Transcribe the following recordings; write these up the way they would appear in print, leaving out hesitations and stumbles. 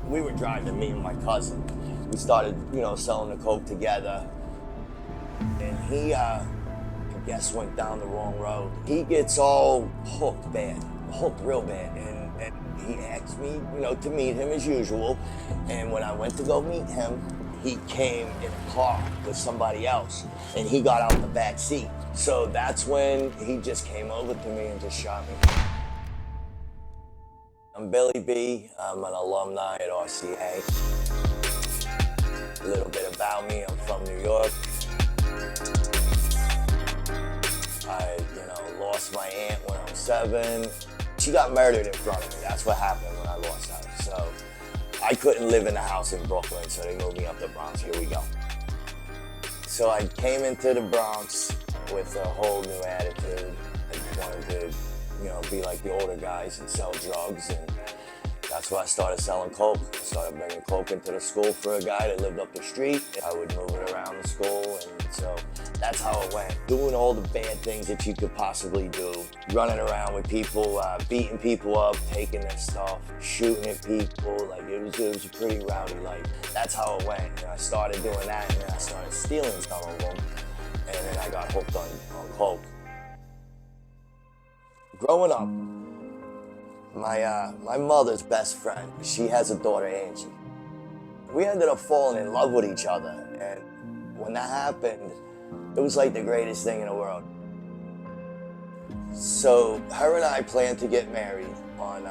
We were driving, me and my cousin. We started, selling the coke together. And he, I guess, went down the wrong road. He gets all hooked bad, hooked real bad. And he asked me, to meet him as usual. And when I went to go meet him, he came in a car with somebody else. And he got out the back seat. So that's when he just came over to me and just shot me. I'm Billy B. I'm an alumni at RCA. A little bit about me, I'm from New York. I, lost my aunt when I was 7. She got murdered in front of me. That's what happened when I lost her. So I couldn't live in a house in Brooklyn, so they moved me up to Bronx. Here we go. So I came into the Bronx with a whole new attitude. I wanted to, be like the older guys and sell drugs, and that's why I started selling coke. I started bringing coke into the school for a guy that lived up the street. I would move it around the school, and so that's how it went. Doing all the bad things that you could possibly do. Running around with people, beating people up, taking their stuff, shooting at people. Like, it was a pretty rowdy life. That's how it went. I started doing that, and then I started stealing some of them, and then I got hooked on coke. Growing up, my mother's best friend, she has a daughter, Angie. We ended up falling in love with each other, and when that happened, it was like the greatest thing in the world. So her and I planned to get married on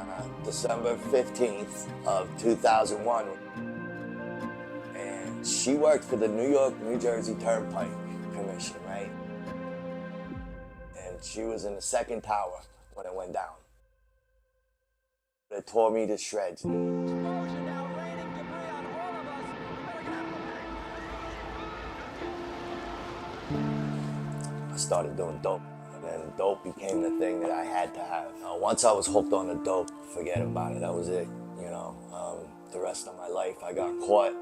December 15th of 2001. And she worked for the New York, New Jersey Turnpike Commission, right? And she was in the second tower when it went down. It tore me to shreds. I started doing dope, and then dope became the thing that I had to have. Once I was hooked on the dope, forget about it, that was it. The rest of my life, I got caught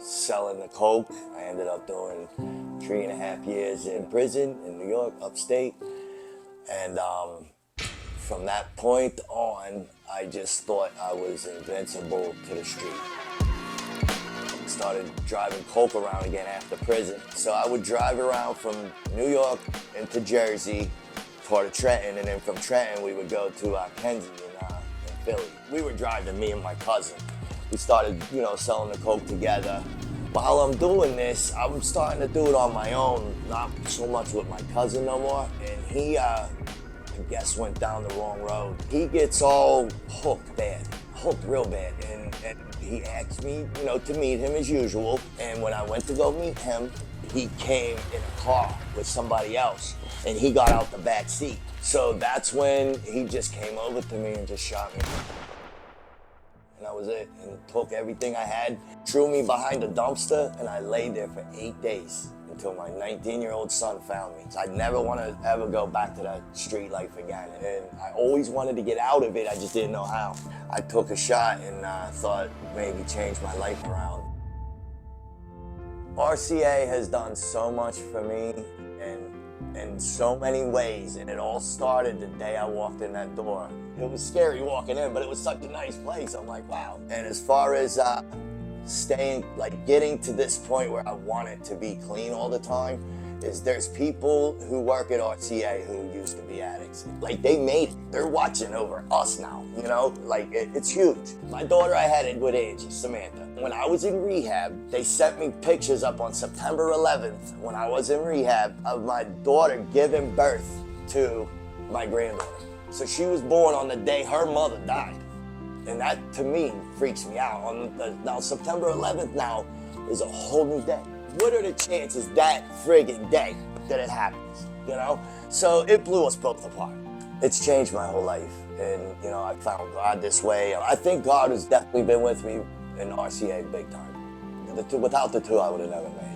selling the coke. I ended up doing 3.5 years in prison in New York, upstate. And from that point on, I just thought I was invincible to the street. Started driving coke around again after prison. So I would drive around from New York into Jersey, part of Trenton, and then from Trenton we would go to Kenzie in Philly. We were driving, me and my cousin. We started, selling the coke together. While I'm doing this, I'm starting to do it on my own, not so much with my cousin no more. And he, I guess, went down the wrong road. He gets all hooked bad, hooked real bad. And he asked me, to meet him as usual. And when I went to go meet him, he came in a car with somebody else, and he got out the back seat. So that's when he just came over to me and just shot me. And that was it, and took everything I had, threw me behind a dumpster, and I laid there for 8 days until my 19-year-old son found me. So I never want to ever go back to that street life again, and I always wanted to get out of it, I just didn't know how. I took a shot and thought maybe change my life around. RCA has done so much for me, and in so many ways, and it all started the day I walked in that door. It was scary walking in, but it was such a nice place. I'm like, wow. And as far as getting to this point where I want it to be clean all the time, is there's people who work at RCA who used to be addicts. Like, they made it. They're watching over us now, it's huge. My daughter, I had it with Angie, Samantha. When I was in rehab, they sent me pictures up on September 11th, when I was in rehab, of my daughter giving birth to my granddaughter. So she was born on the day her mother died. And that, to me, freaks me out. Now, September 11th now is a whole new day. What are the chances that friggin' day that it happens, So it blew us both apart. It's changed my whole life. And, I found God this way. I think God has definitely been with me in RCA big time. Without the two, I would have never made it.